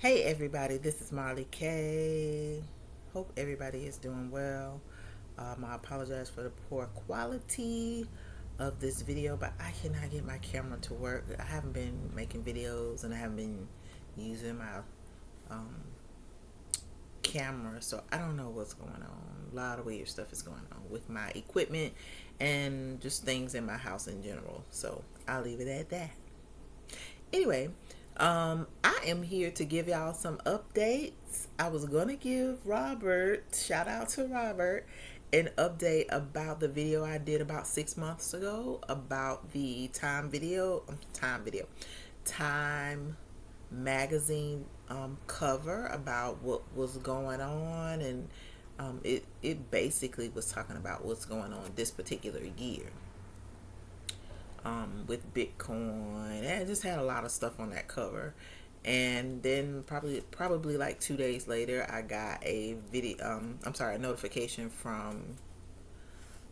Hey everybody, this is Marley K. Hope everybody is doing well. I apologize for the poor quality of this video, but I cannot get my camera to work. I haven't been making videos and I haven't been using my um, camera, so I don't know what's going on. A lot of weird stuff is going on with my equipment and just things in my house in general. So I'll leave it at that. Anyway, I am here to give y'all some updates. I was gonna give Robert, shout out to Robert, an update about the video I did about 6 months ago about the Time magazine cover about what was going on, and it basically was talking about what's going on this particular year with Bitcoin, and it just had a lot of stuff on that cover. And then probably like 2 days later, I got a a notification from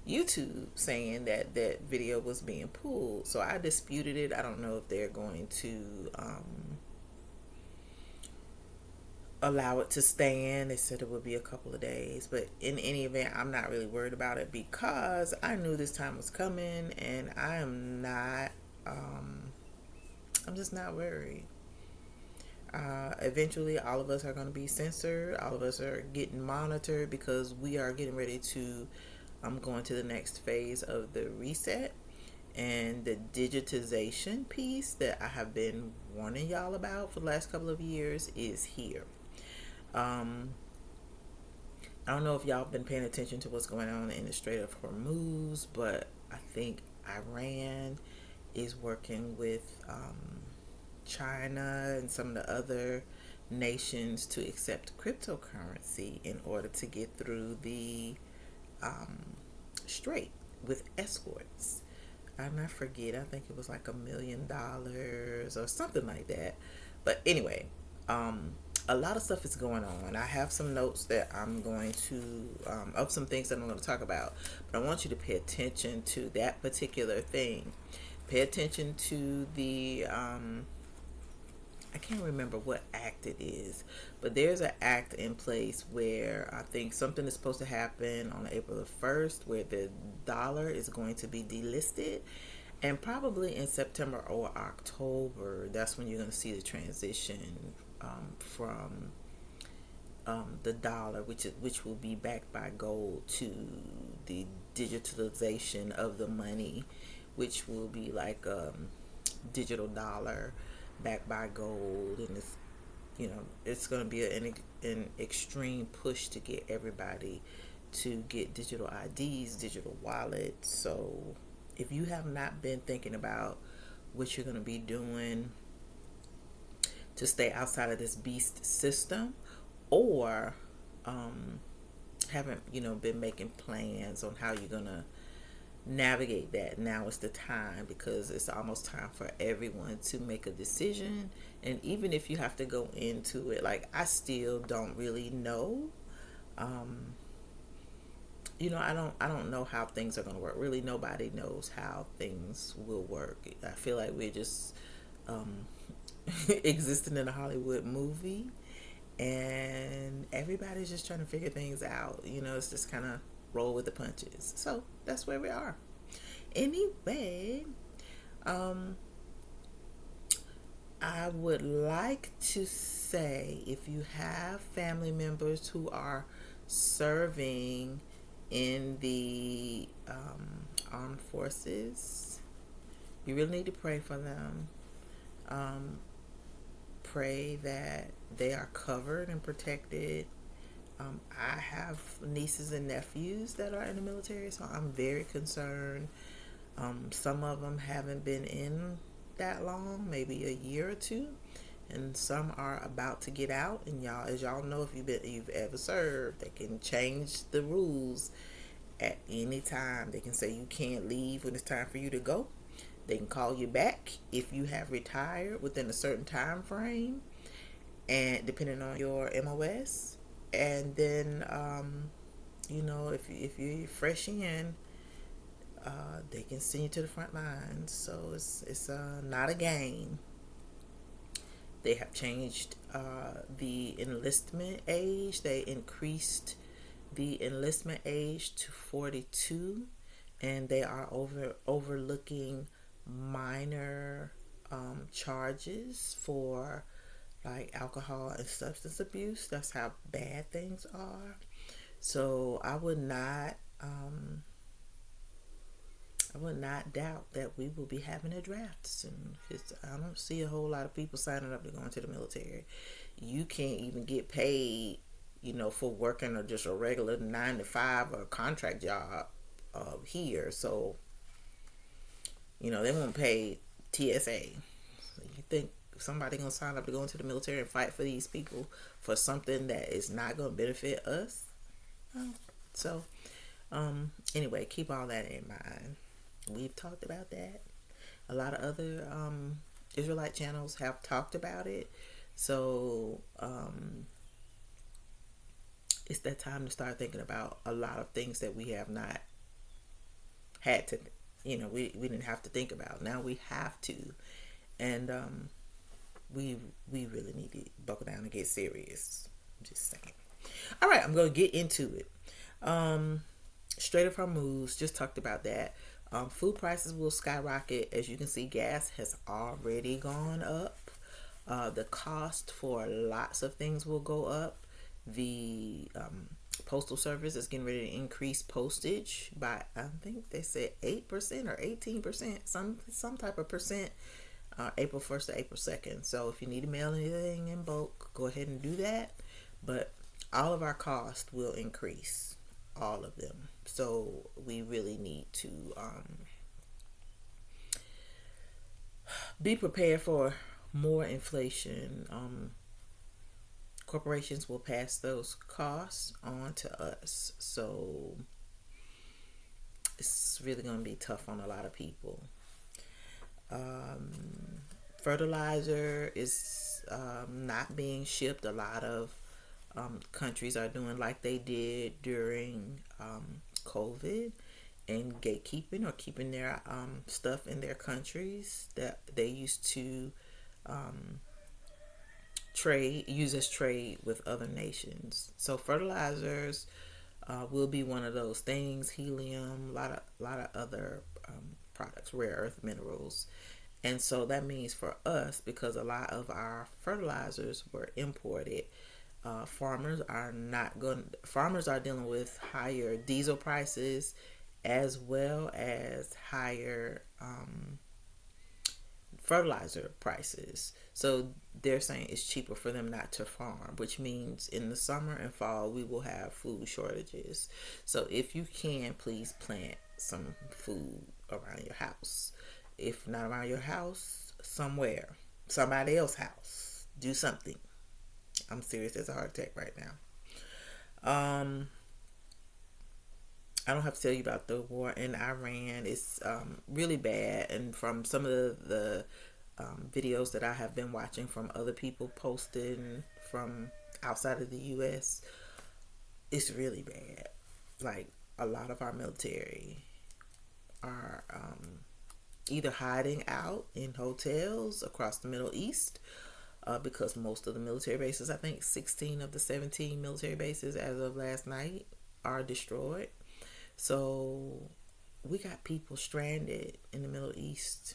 YouTube saying that that video was being pulled. So I disputed it. I don't know if they're going to allow it to stand. They said it would be a couple of days, but in any event, I'm not really worried about it because I knew this time was coming, and I am not. I'm just not worried. Eventually, all of us are going to be censored. All of us are getting monitored because we are getting ready to go into the next phase of the reset, and the digitization piece that I have been warning y'all about for the last couple of years is here. Um, I don't know if y'all been paying attention to what's going on in the Strait of Hormuz, but I think Iran is working with China and some of the other nations to accept cryptocurrency in order to get through the um, strait with escorts. I forget, I think it was like $1 million or something like that. But anyway, um, a lot of stuff is going on. I have some notes that I'm going to, of some things that I'm going to talk about, but I want you to pay attention to that particular thing. Pay attention to the I can't remember what act it is, but there's an act in place where I think something is supposed to happen on April the 1st where the dollar is going to be delisted. And probably in September or October, that's when you're going to see the transition from the dollar, which will be backed by gold, to the digitalization of the money, which will be like digital dollar backed by gold. And it's going to be an extreme push to get everybody to get digital IDs, digital wallets. So if you have not been thinking about what you're going to be doing to stay outside of this beast system, or haven't been making plans on how you're going to navigate that, now is the time, because it's almost time for everyone to make a decision. And even if you have to go into it, like, I still don't really know. um I don't know how things are going to work. Really, nobody knows how things will work. I feel like we're just um existing in a Hollywood movie, and everybody's just trying to figure things out. It's just kind of roll with the punches. So that's where we are. Anyway, um, I would like to say, if you have family members who are serving in the armed forces, you really need to pray for them. Um, Pray that they are covered and protected. I have nieces and nephews that are in the military, so I'm very concerned. Some of them haven't been in that long, maybe a year or two, and some are about to get out. And y'all, as y'all know, if you've ever served, they can change the rules at any time. They can say you can't leave when it's time for you to go. They can call you back if you have retired within a certain time frame, and depending on your MOS. And then, if you're fresh in, they can send you to the front lines. So it's not a game. They have changed the enlistment age. They increased the enlistment age to 42, and they are overlooking minor charges for like alcohol and substance abuse. That's how bad things are. So I would not doubt that we will be having a draft soon. Because I don't see a whole lot of people signing up to go into the military. You can't even get paid, for working or just a regular 9 to 5 or contract job here. So, they won't pay TSA. So you think somebody gonna sign up to go into the military and fight for these people for something that is not gonna benefit us? So, anyway, keep all that in mind. We've talked about that. A lot of other Israelite channels have talked about it. So it's that time to start thinking about a lot of things that we have not had to, we didn't have to think about. Now we have to. And we really need to buckle down and get serious. I'm just saying. All right, I'm going to get into it. Straight of our moves, just talked about that. Food prices will skyrocket. As you can see, gas has already gone up. The cost for lots of things will go up. The postal service is getting ready to increase postage by, I think they said 8% or 18%, some type of percent, April 1st to April 2nd. So if you need to mail anything in bulk, go ahead and do that. But all of our costs will increase. All of them. So we really need to be prepared for more inflation. Corporations will pass those costs on to us. So it's really going to be tough on a lot of people. Fertilizer is not being shipped. A lot of countries are doing like they did during COVID and gatekeeping or keeping their stuff in their countries that they used to use as trade with other nations. So fertilizers will be one of those things. Helium, a lot of other products, rare earth minerals. And so that means for us, because a lot of our fertilizers were imported, farmers are dealing with higher diesel prices as well as higher fertilizer prices. So they're saying it's cheaper for them not to farm, which means in the summer and fall we will have food shortages. So if you can, please plant some food around your house. If not around your house, somewhere, somebody else's house. Do something. I'm serious. There's a heart attack right now. I don't have to tell you about the war in Iran. It's really bad. And from some of the videos that I have been watching from other people posting from outside of the U.S., it's really bad. Like, a lot of our military are either hiding out in hotels across the Middle East, because most of the military bases, I think 16 of the 17 military bases as of last night, are destroyed. So we got people stranded in the Middle East.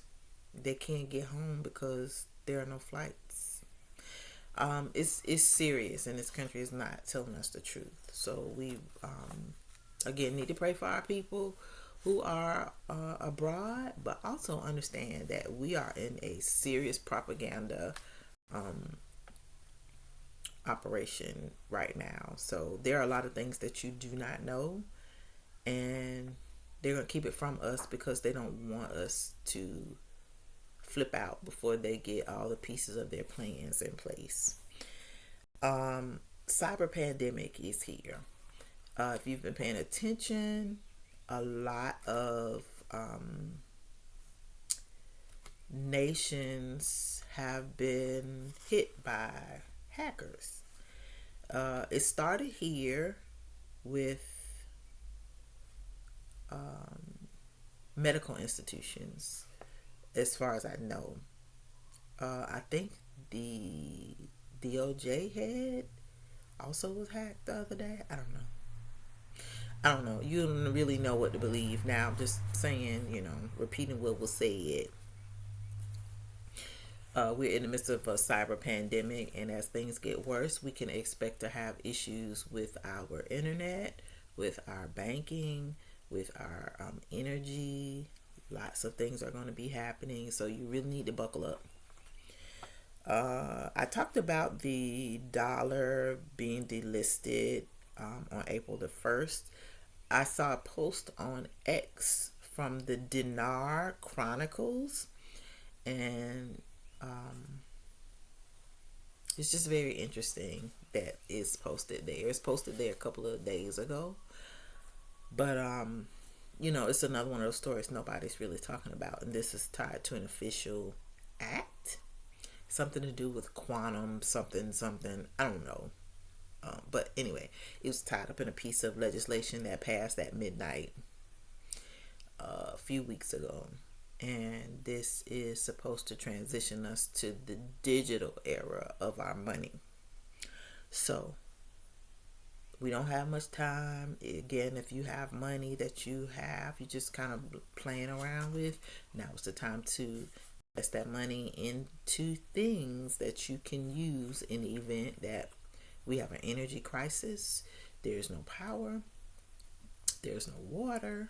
They can't get home because there are no flights. It's serious, and this country is not telling us the truth. So we again need to pray for our people who are abroad, but also understand that we are in a serious propaganda operation right now. So there are a lot of things that you do not know, and they're going to keep it from us because they don't want us to flip out before they get all the pieces of their plans in place. Cyber pandemic is here. If you've been paying attention, a lot of nations have been hit by hackers. It started here with medical institutions, as far as I know. I think the DOJ head also was hacked the other day. I don't know. I don't know. You don't really know what to believe now. I'm just saying, repeating what was said. We're in the midst of a cyber pandemic, and as things get worse, we can expect to have issues with our internet, with our banking, with our energy. Lots of things are going to be happening, so you really need to buckle up. I talked about the dollar being delisted on April the 1st. I saw a post on X from the Dinar Chronicles, and it's just very interesting that it's posted there. It's posted there a couple of days ago. But it's another one of those stories nobody's really talking about, and this is tied to an official act, something to do with quantum something something. I don't know, but anyway, it was tied up in a piece of legislation that passed at midnight a few weeks ago, and this is supposed to transition us to the digital era of our money. So we don't have much time. Again, if you have money that you just kind of playing around with, now is the time to invest that money into things that you can use in the event that we have an energy crisis. There's no power, there's no water,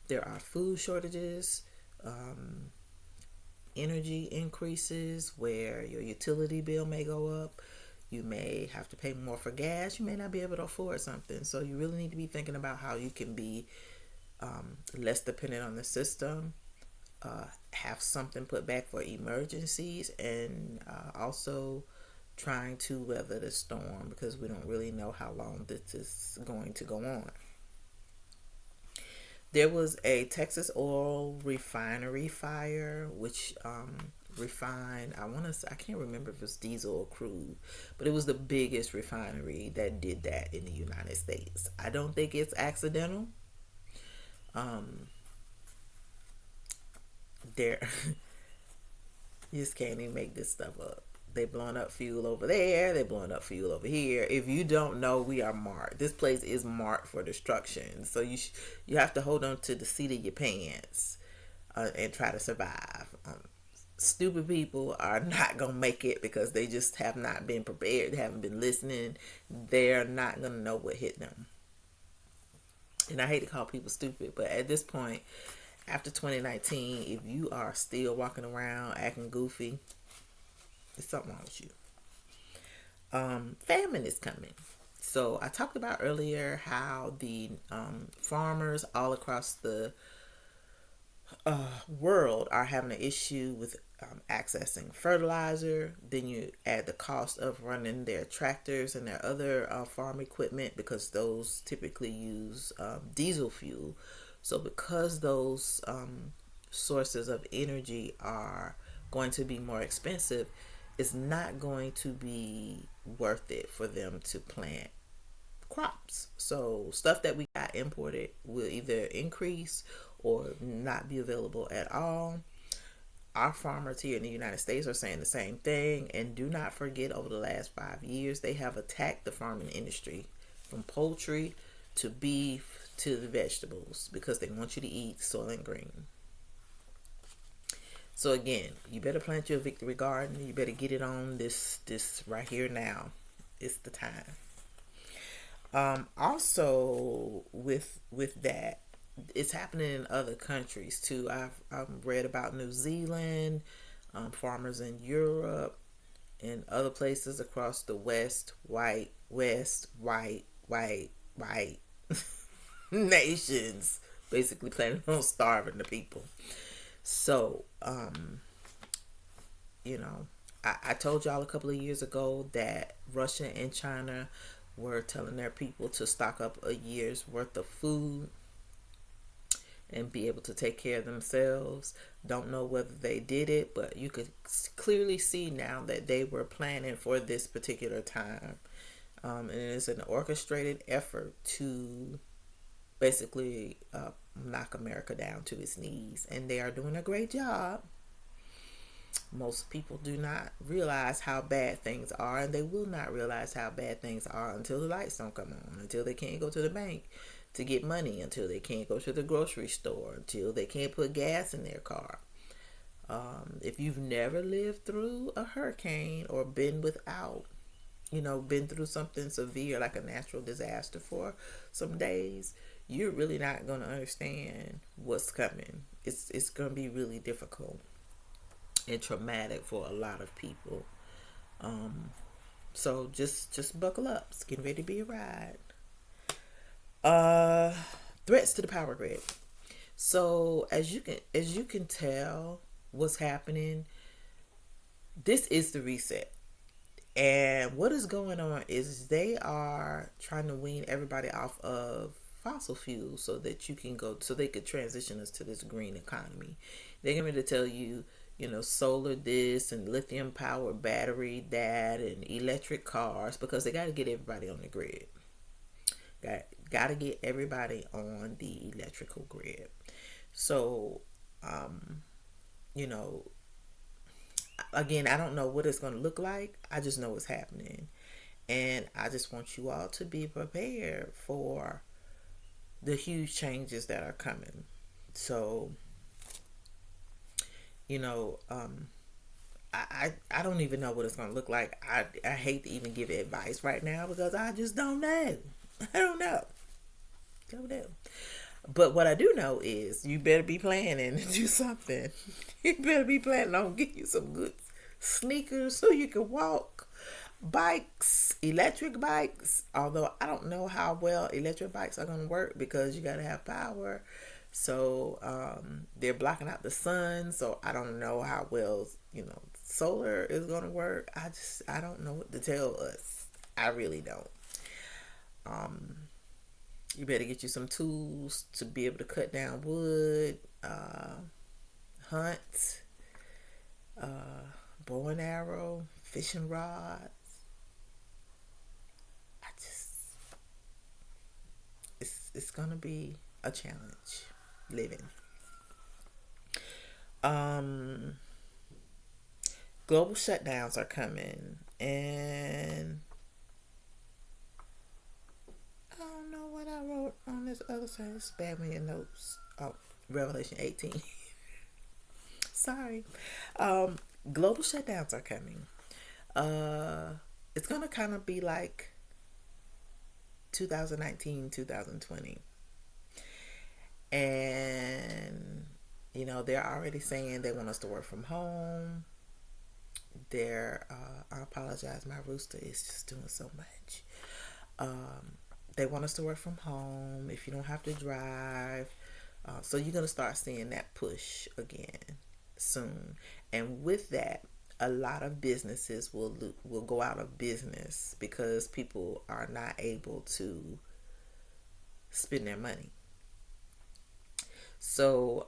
there are food shortages, energy increases where your utility bill may go up. You may have to pay more for gas. You may not be able to afford something. So you really need to be thinking about how you can be less dependent on the system, have something put back for emergencies, and also trying to weather the storm, because we don't really know how long this is going to go on. There was a Texas oil refinery fire, which refined, I can't remember if it was diesel or crude, but it was the biggest refinery that did that in the United States. I don't think it's accidental. There, you just can't even make this stuff up. They blowing up fuel over there. They blowing up fuel over here. If you don't know, we are marked. This place is marked for destruction. So you have to hold on to the seat of your pants and try to survive. Stupid people are not gonna make it because they just have not been prepared. They haven't been listening. They're not gonna know what hit them. And I hate to call people stupid, but at this point, after 2019, if you are still walking around acting goofy, there's something wrong with you. Famine is coming. So I talked about earlier how the farmers all across the world are having an issue with accessing fertilizer. Then you add the cost of running their tractors and their other farm equipment, because those typically use diesel fuel. So because those sources of energy are going to be more expensive, it's not going to be worth it for them to plant crops. So stuff that we got imported will either increase or not be available at all. Our farmers here in the United States are saying the same thing. And do not forget, over the last 5 years, they have attacked the farming industry, from poultry to beef to the vegetables, because they want you to eat Soylent Green. So again, you better plant your victory garden. You better get it on this right here now. It's the time. Also, with that, it's happening in other countries too. I've read about New Zealand, farmers in Europe, and other places across the West, white nations, basically planning on starving the people. So, I told y'all a couple of years ago that Russia and China were telling their people to stock up a year's worth of food and be able to take care of themselves. Don't know whether they did it, but you could clearly see now that they were planning for this particular time. And it is an orchestrated effort to basically knock America down to its knees. And they are doing a great job. Most people do not realize how bad things are, and they will not realize how bad things are until the lights don't come on, until they can't go to the bank to get money, until they can't go to the grocery store, until they can't put gas in their car. If you've never lived through a hurricane or been without, been through something severe like a natural disaster for some days, you're really not going to understand what's coming. It's going to be really difficult and traumatic for a lot of people. Um, so just buckle up. It's getting ready to be a ride. Uh, Threats to the power grid. So as you can tell, what's happening. This is the reset. And what is going on is they are trying to wean everybody off of fossil fuels so that you can go, so they could transition us to this green economy. They're going to tell you, solar this and lithium power battery that and electric cars, because they got to get everybody on the grid. Got to get everybody on the electrical grid. So, um, you know, again, I don't know what it's going to look like. I just know it's happening. And I just want you all to be prepared for the huge changes that are coming. So, you know, I don't even know what it's going to look like. I hate to even give advice right now because I just don't know. I don't know. Don't know. But what I do know is you better be planning to do something. You better be planning on getting you some good sneakers so you can walk. Bikes, electric bikes. Although I don't know how well electric bikes are going to work because you got to have power. So they're blocking out the sun. So I don't know how well, solar is going to work. I don't know what to tell us. I really don't. Um, you better get you some tools to be able to cut down wood, hunt, uh, bow and arrow, fishing rod. I just, it's gonna be a challenge living. Um, Global shutdowns are coming, and I don't know what I wrote on this other side. Spam me your notes. Oh, Revelation 18. Sorry. Um, Global shutdowns are coming. Uh, it's gonna kind of be like 2019, 2020, and they're already saying they want us to work from home. I apologize, my rooster is just doing so much. Um, they want us to work from home if you don't have to drive. So you're gonna start seeing that push again soon, and with that, a lot of businesses will go out of business because people are not able to spend their money. So,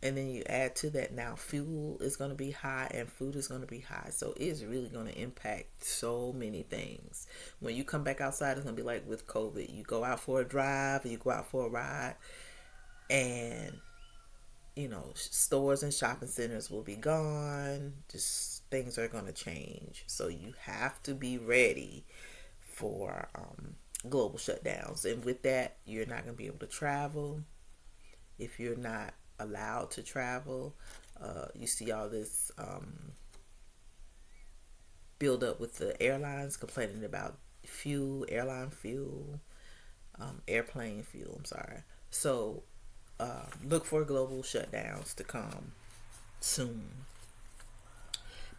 and then you add to that now fuel is going to be high and food is going to be high. So it's really going to impact so many things. When you come back outside, it's going to be like with COVID. You go out for a drive or you go out for a ride, and stores and shopping centers will be gone. Just things are going to change. So you have to be ready for global shutdowns. And with that, you're not going to be able to travel. If you're not allowed to travel, you see all this build up with the airlines complaining about airline fuel, airplane fuel. I'm sorry. So look for global shutdowns to come soon.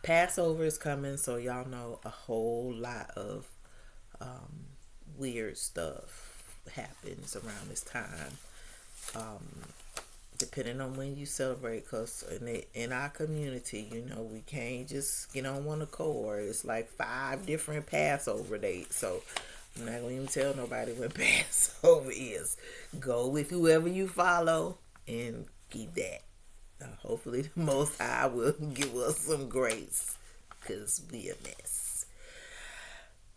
Passover is coming, so y'all know a whole lot of um, weird stuff happens around this time. Um, Depending on when you celebrate, because in our community, we can't just get on one accord. It's like 5 different Passover dates. So I'm not going to even tell nobody when Passover is. Go with whoever you follow and keep that. Hopefully the Most High will give us some grace because we a mess.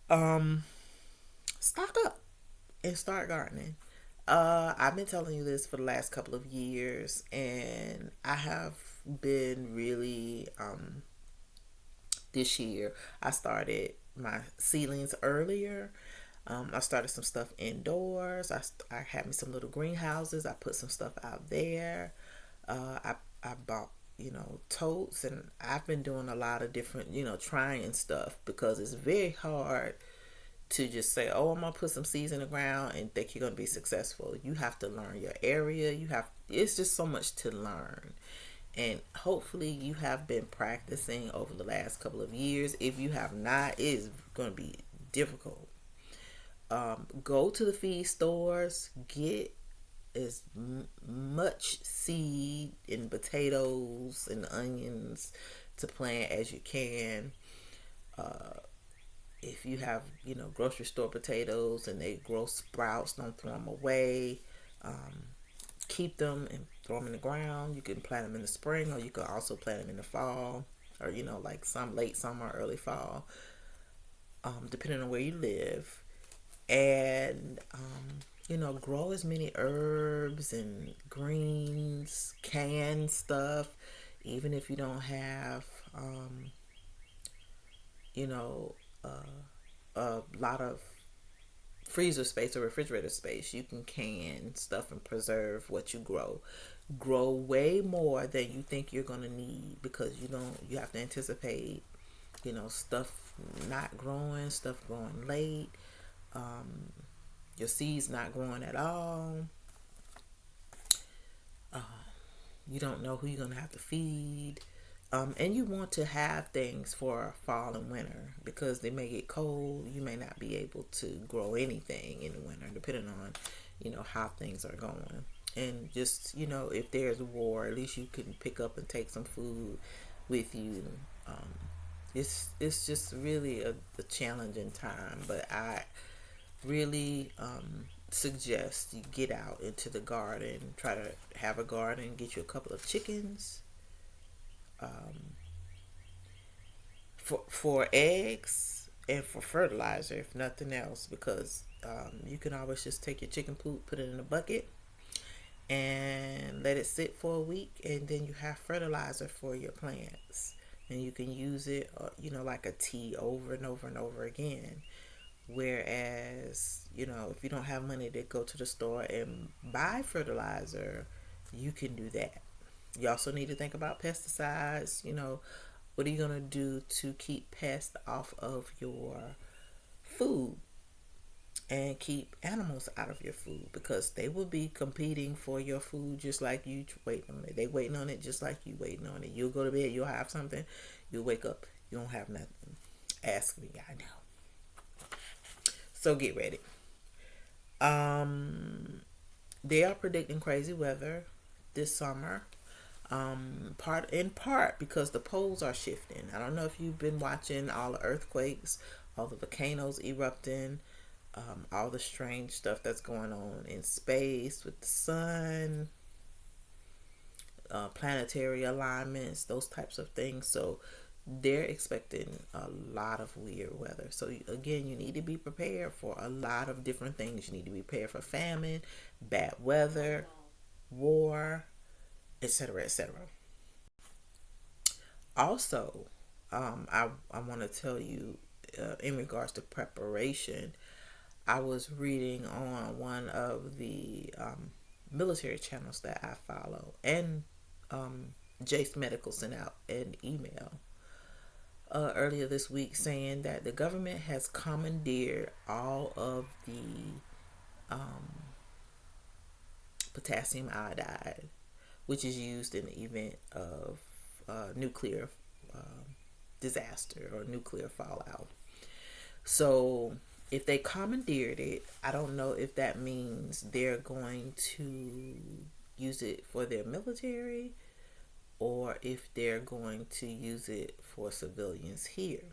Um, Stock up and start gardening. I've been telling you this for the last couple of years, and I have been really this year. I started my ceilings earlier. I started some stuff indoors. I had me some little greenhouses. I put some stuff out there. I bought, totes, and I've been doing a lot of different, trying stuff, because it's very hard to just say, "Oh, I'm gonna put some seeds in the ground and think you're gonna be successful." You have to learn your area. It's just so much to learn. And hopefully you have been practicing over the last couple of years. If you have not, it is going to be difficult. Go to the feed stores, get as much seed and potatoes and onions to plant as you can. If you have, grocery store potatoes and they grow sprouts, don't throw them away. Keep them and throw them in the ground. You can plant them in the spring, or you can also plant them in the fall, or like some late summer, early fall, depending on where you live. And grow as many herbs and greens, canned stuff, even if you don't have you know a lot of freezer space or refrigerator space. You can stuff and preserve what you grow. Grow way more than you think you're going to need, because you have to anticipate stuff not growing, stuff growing late, your seeds not growing at all. You don't know who you're going to have to feed. And you want to have things for fall and winter, because they may get cold. You may not be able to grow anything in the winter, depending on, how things are going. And just, if there's war, at least you can pick up and take some food with you. Um, it's just really a challenging time, but I really suggest you get out into the garden, try to have a garden, get you a couple of chickens, for eggs and for fertilizer, if nothing else, because you can always just take your chicken poop, put it in a bucket, and let it sit for a week, and then you have fertilizer for your plants, and you can use it, like a tea, over and over and over again. Whereas, if you don't have money to go to the store and buy fertilizer, you can do that. You also need to think about pesticides. What are you going to do to keep pests off of your food and keep animals out of your food? Because they will be competing for your food just like you waiting on it. They waiting on it just like you waiting on it. You'll go to bed, you'll have something, you'll wake up, you don't have nothing. Ask me, I know. So get ready. They are predicting crazy weather this summer. Part because the poles are shifting. I don't know if you've been watching all the earthquakes, all the volcanoes erupting, all the strange stuff that's going on in space with the sun, planetary alignments, those types of things. So they're expecting a lot of weird weather. So again, you need to be prepared for a lot of different things. You need to be prepared for famine, bad weather, war, etc., etc. Also, I want to tell you, in regards to preparation, I was reading on one of the military channels that I follow, and Jace Medical sent out an email earlier this week saying that the government has commandeered all of the potassium iodide, which is used in the event of nuclear disaster or nuclear fallout. So if they commandeered it, I don't know if that means they're going to use it for their military, or if they're going to use it for civilians here,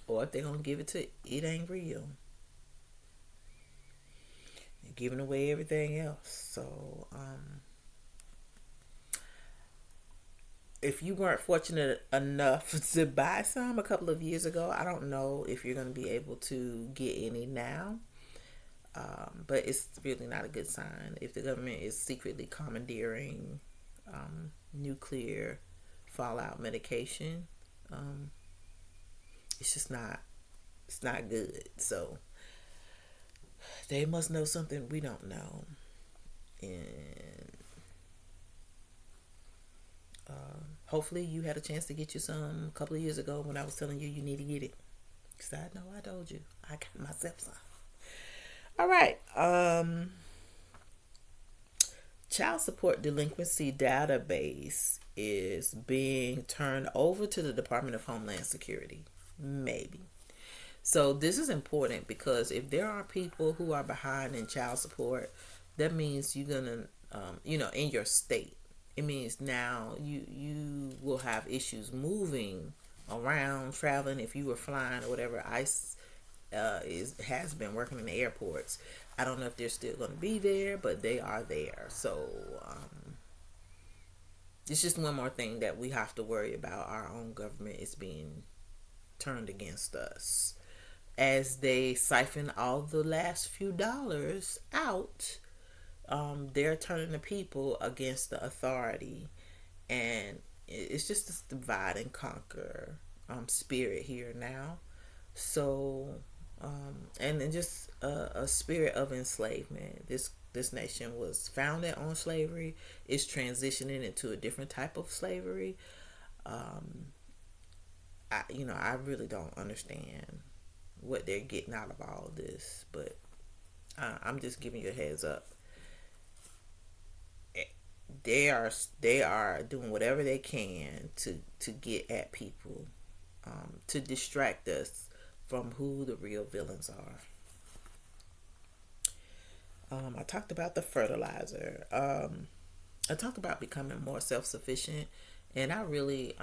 or if they're going to give it to it ain't real. They're giving away everything else. So if you weren't fortunate enough to buy some a couple of years ago, I don't know if you're going to be able to get any now. But it's really not a good sign if the government is secretly commandeering nuclear fallout medication. Um, it's just not. It's not good. So they must know something we don't know. And hopefully you had a chance to get you some a couple of years ago when I was telling you you need to get it. Because I know I told you. I got myself some. All right. Child support delinquency database is being turned over to the Department of Homeland Security. Maybe. So this is important because if there are people who are behind in child support, that means you're gonna, in your state. It means now you will have issues moving around, traveling. If you were flying or whatever, ICE has been working in the airports. I don't know if they're still going to be there, but they are there. So it's just one more thing that we have to worry about. Our own government is being turned against us as they siphon all the last few dollars out. They're turning the people against the authority, and it's just this divide and conquer spirit here now. So, and just a spirit of enslavement. This nation was founded on slavery. It's transitioning into a different type of slavery. I really don't understand what they're getting out of all of this, but I'm just giving you a heads up. They are doing whatever they can to get at people, to distract us from who the real villains are. I talked about the fertilizer. I talked about becoming more self sufficient, and I really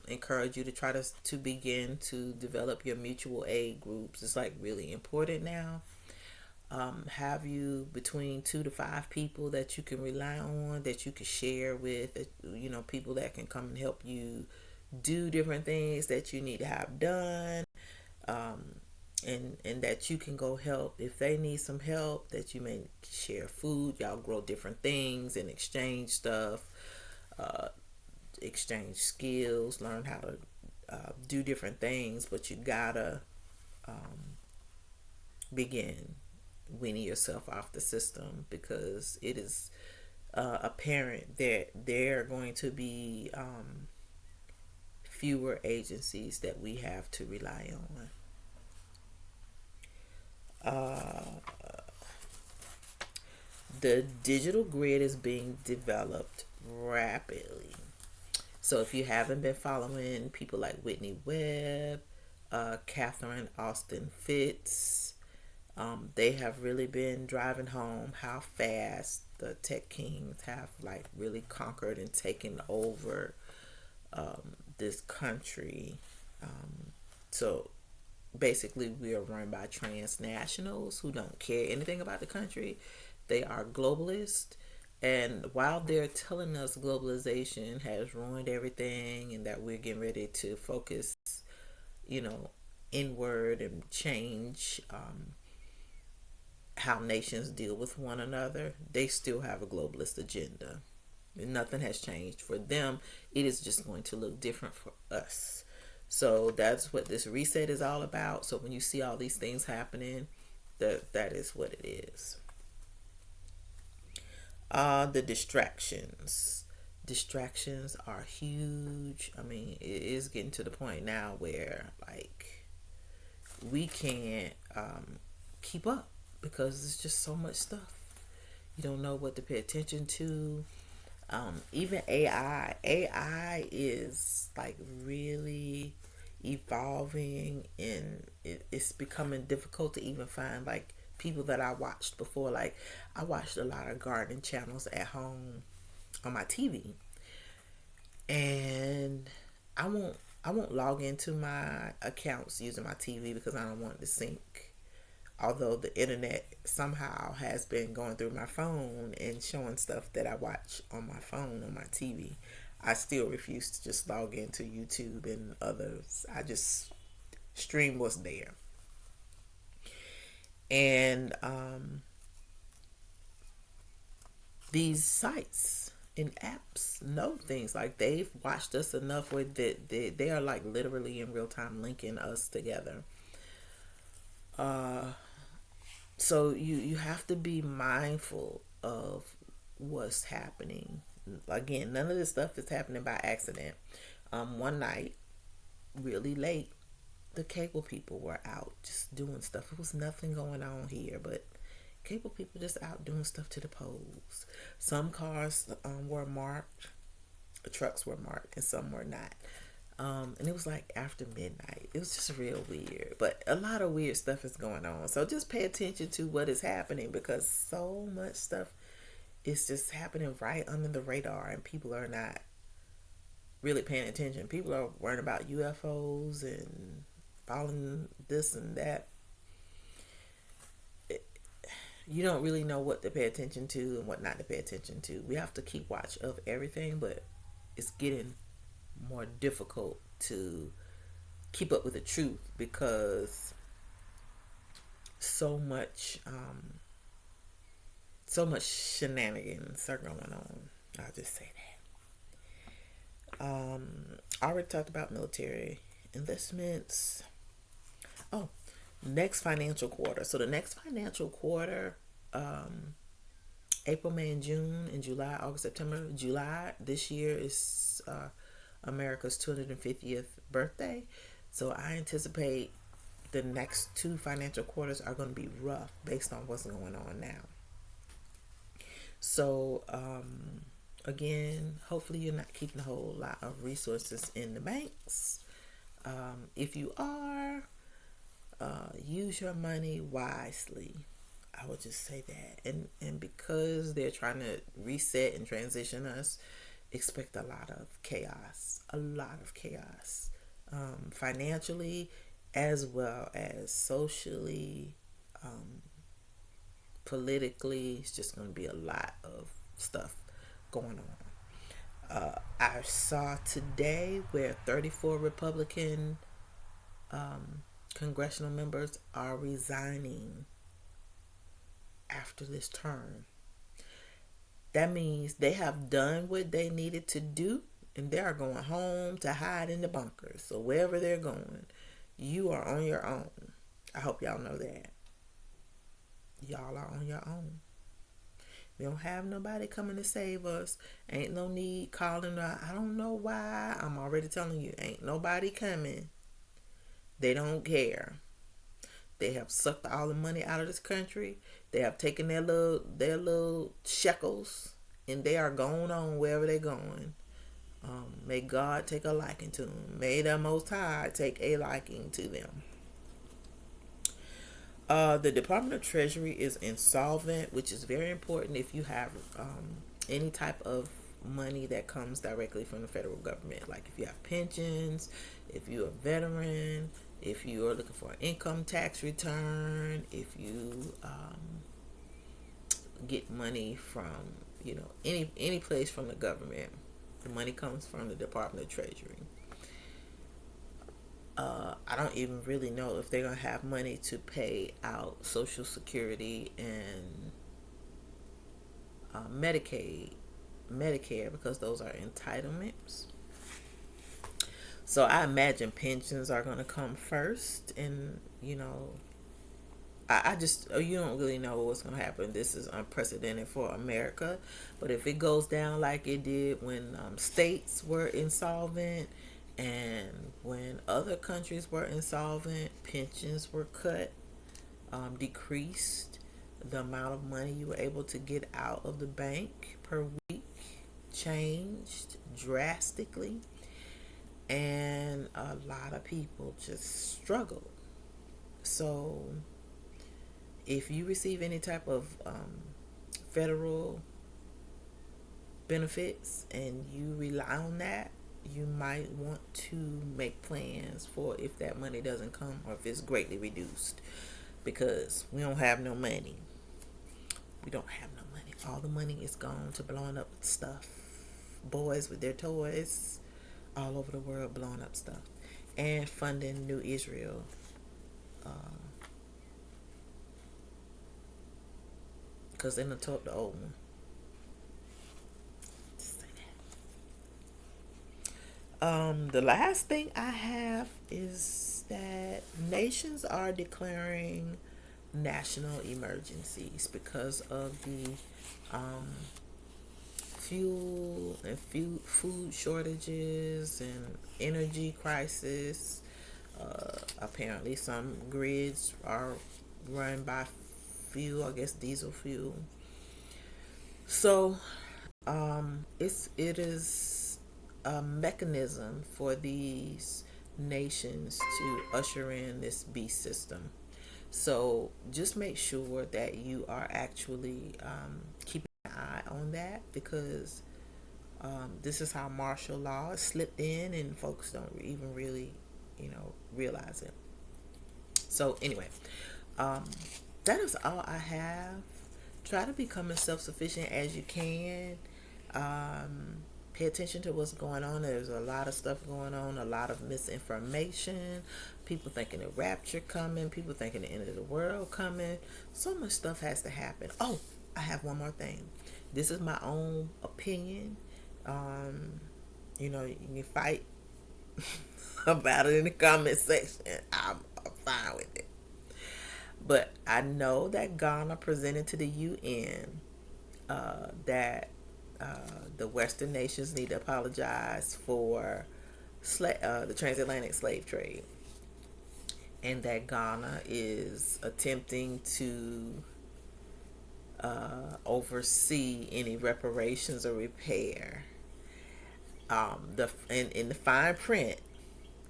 encourage you to try to begin to develop your mutual aid groups. It's like really important now. Have you between 2 to 5 people that you can rely on, that you can share with, people that can come and help you do different things that you need to have done, and that you can go help if they need some help, that you may share food, y'all grow different things and exchange stuff, uh, exchange skills, learn how to do different things, but you gotta begin weaning yourself off the system because it is apparent that there are going to be fewer agencies that we have to rely on. The digital grid is being developed rapidly. So if you haven't been following people like Whitney Webb, Catherine Austin Fitz, they have really been driving home how fast the tech kings have like really conquered and taken over this country. So basically, we are run by transnationals who don't care anything about the country. They are globalists. And while they're telling us globalization has ruined everything and that we're getting ready to focus, you know, inward and change how nations deal with one another, they still have a globalist agenda. And nothing has changed for them. It is just going to look different for us. So that's what this reset is all about. So when you see all these things happening, that is what it is. The distractions. Distractions are huge. I mean, it is getting to the point now where like we can't keep up because there's just so much stuff. You don't know what to pay attention to. Even AI. AI is like really evolving, and it's becoming difficult to even find like people that I watched before. Like I watched a lot of gardening channels at home on my TV, and I won't I won't log into my accounts using my TV because I don't want it to sync. Although the internet somehow has been going through my phone and showing stuff that I watch on my phone on my TV, I still refuse to just log into YouTube and others. I just stream what's there. And these sites And apps know things, like they've watched us enough where they are like literally in real time linking us together. So you have to be mindful of what's happening. Again, none of this stuff is happening by accident. One night, really late, the cable people were out just doing stuff. It was nothing going on here, but cable people just out doing stuff to the poles. Some cars were marked, the trucks were marked, and some were not. And it was like after midnight. It was just real weird. But a lot of weird stuff is going on. So just pay attention to what is happening, because so much stuff is just happening right under the radar and people are not really paying attention. People are worrying about UFOs and following this and that. You don't really know what to pay attention to and what not to pay attention to. We have to keep watch of everything, but it's getting more difficult to keep up with the truth because so much so much shenanigans are going on. I'll just say that. I already talked about military investments. Oh, next financial quarter. So the next financial quarter, April, May, and June, and July, August, September. July this year is America's 250th birthday. So I anticipate the next two financial quarters are going to be rough based on what's going on now. So, again, hopefully you're not keeping a whole lot of resources in the banks. If you are, use your money wisely. I would just say that. And because they're trying to reset and transition us, expect a lot of chaos. A lot of chaos. Financially as well as socially, politically. It's just going to be a lot of stuff going on. I saw today where 34 Republican congressional members are resigning after this term. That means they have done what they needed to do and they are going home to hide in the bunkers. So wherever they're going, you are on your own. I hope y'all know that. Y'all are on your own. We don't have nobody coming to save us. Ain't no need calling. I don't know why. I'm already telling you, ain't nobody coming. They don't care. They have sucked all the money out of this country. They have taken their little shekels, and they are going on wherever they're going. May God take a liking to them. May the Most High take a liking to them. The Department of Treasury is insolvent, which is very important if you have any type of money that comes directly from the federal government. Like if you have pensions, if you're a veteran, if you are looking for an income tax return, if you get money from any place from the government, the money comes from the Department of Treasury. I don't even really know if they're gonna have money to pay out Social Security and Medicaid, Medicare, because those are entitlements. So I imagine pensions are gonna come first, and I just you don't really know what's gonna happen. This is unprecedented for America, but if it goes down like it did when states were insolvent and when other countries were insolvent, pensions were cut, decreased. The amount of money you were able to get out of the bank per week changed drastically, and a lot of people just struggled. So, if you receive any type of federal benefits and you rely on that, you might want to make plans for if that money doesn't come or if it's greatly reduced, because we don't have no money. We don't have no money. All the money is gone to blowing up stuff. Boys with their toys all over the world blowing up stuff and funding New Israel. Because they done tore up the old one. The last thing I have is that nations are declaring national emergencies because of the um, fuel and food shortages and energy crisis. Apparently, some grids are run by fuel, I guess diesel fuel. So, it is a mechanism for these nations to usher in this beast system. So just make sure that you are actually keeping an eye on that, because this is how martial law is slipped in and folks don't even really, realize it. So anyway, um, that is all I have. Try to become as self-sufficient as you can. Um, Pay attention to what's going on. There's a lot of stuff going on, a lot of misinformation. People thinking the rapture coming. People thinking the end of the world coming. So much stuff has to happen. Oh, I have one more thing. This is my own opinion. Um, you can fight about it in the comment section. I'm fine with it. But I know that Ghana presented to the UN that the Western nations need to apologize for the transatlantic slave trade, and that Ghana is attempting to oversee any reparations or repair. In the fine print,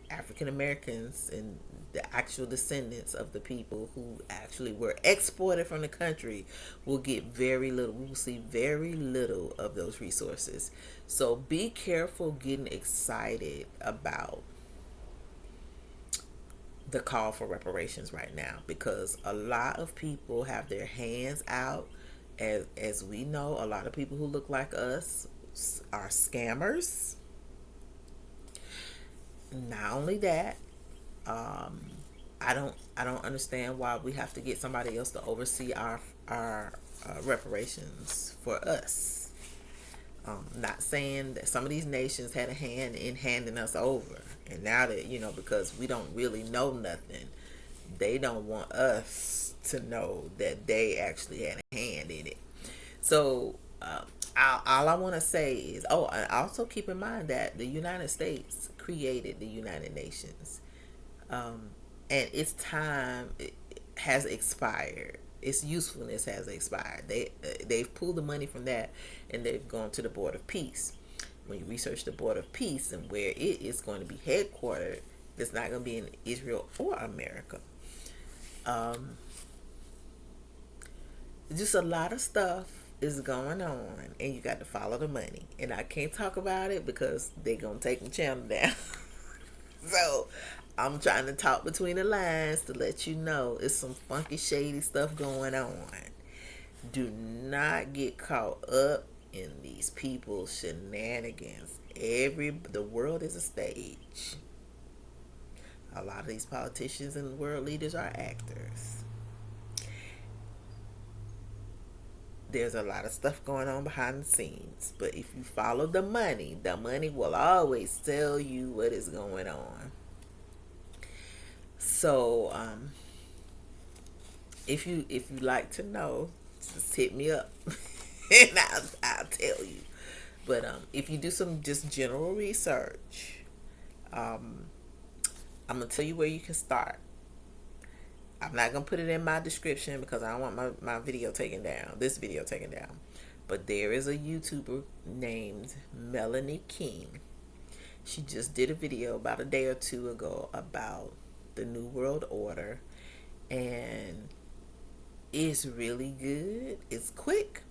African Americans and the actual descendants of the people who actually were exported from the country will get very little. We will see very little of those resources. So be careful getting excited about the call for reparations right now, because a lot of people have their hands out. As we know, a lot of people who look like us are scammers. Not only that, um, I don't understand why we have to get somebody else to oversee our reparations for us. Not saying that some of these nations had a hand in handing us over, and now that because we don't really know nothing, they don't want us to know that they actually had a hand in it. So all I want to say is, and also keep in mind that the United States created the United Nations, um, and its time has expired. Its usefulness has expired. They've pulled the money from that, and they've gone to the Board of Peace. When you research the Board of Peace and where it is going to be headquartered, it's not going to be in Israel or America. Um, just a lot of stuff is going on, and you got to follow the money. And I can't talk about it because they're going to take the channel down. So I'm trying to talk between the lines to let you know it's some funky, shady stuff going on. Do not get caught up in these people's shenanigans. The world is a stage. A lot of these politicians and world leaders are actors. There's a lot of stuff going on behind the scenes, but if you follow the money will always tell you what is going on. So if you like to know, just hit me up and I'll tell you. But if you do some just general research, um, I'm gonna tell you where you can start. I'm not gonna put it in my description because I don't want my video taken down. This video taken down. But there is a YouTuber named Melanie King. She just did a video about a day or two ago about the New World Order, and it's really good. It's quick,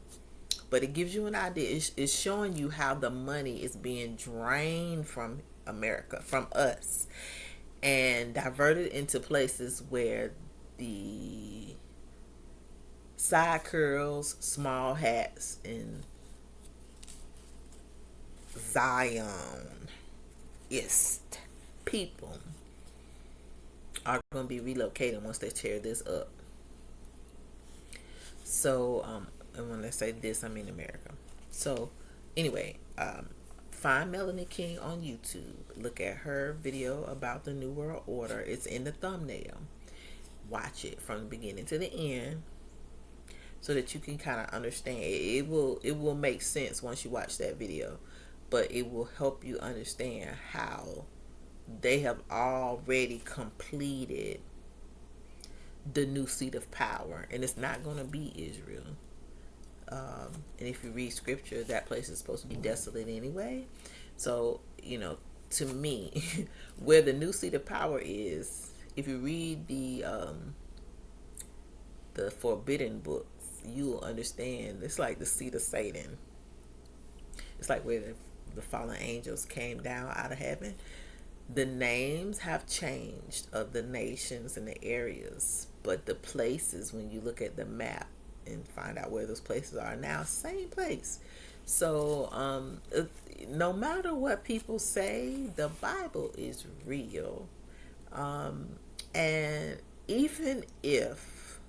but it gives you an idea. It's showing you how the money is being drained from America, from us, and diverted into places where the side curls, small hats, and Zionist people are going to be relocated once they tear this up. So, and when I say this, I mean America. So, anyway, find Melanie King on YouTube. Look at her video about the New World Order. It's in the thumbnail. Watch it from the beginning to the end so that you can kind of understand. It will make sense once you watch that video, but it will help you understand how they have already completed the new seat of power, and it's not going to be Israel. And if you read scripture, that place is supposed to be desolate anyway. So, to me, where the new seat of power is, if you read the forbidden books, you will understand it's like the seat of Satan. It's like where the fallen angels came down out of heaven. The names have changed of the nations and the areas, but the places, when you look at the map and find out where those places are now, same place. So no matter what people say, the Bible is real. And even if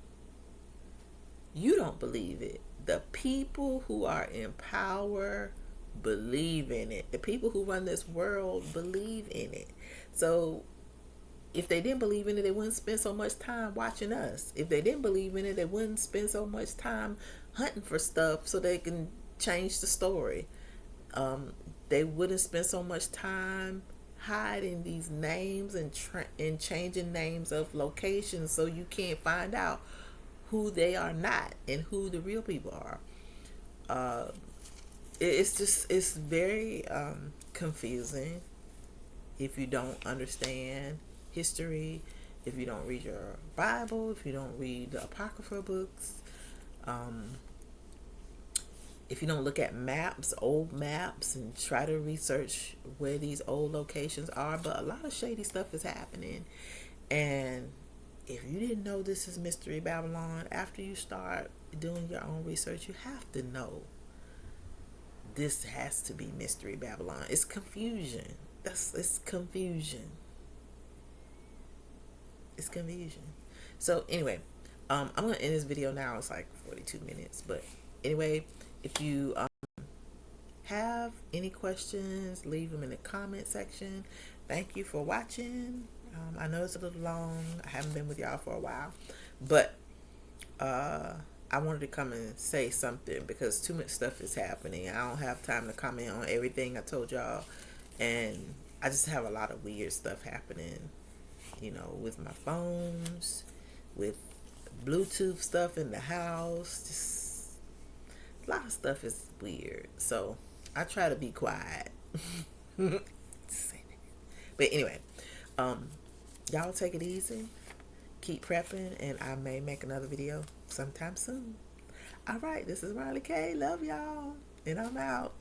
you don't believe it, the people who are in power believe in it. The people who run this world believe in it. So if they didn't believe in it, they wouldn't spend so much time watching us. If they didn't believe in it, they wouldn't spend so much time hunting for stuff so they can change the story. They wouldn't spend so much time hiding these names and changing names of locations so you can't find out who they are not and who the real people are. It's very confusing if you don't understand history, if you don't read your Bible, if you don't read the Apocrypha books, if you don't look at maps, old maps, and try to research where these old locations are. But a lot of shady stuff is happening. And if you didn't know this is Mystery Babylon, after you start doing your own research, you have to know this has to be Mystery Babylon. It's confusion. It's confusion. It's confusion. So anyway, I'm gonna end this video now. It's like 42 minutes. But anyway, if you have any questions, leave them in the comment section. Thank you for watching. I know it's a little long. I haven't been with y'all for a while, but I wanted to come and say something because too much stuff is happening. I don't have time to comment on everything I told y'all, and I just have a lot of weird stuff happening, with my phones, with Bluetooth stuff in the house. Just a lot of stuff is weird, so I try to be quiet. But anyway, y'all take it easy, keep prepping, and I may make another video sometime soon. All right, this is Riley K. Love y'all, and I'm out.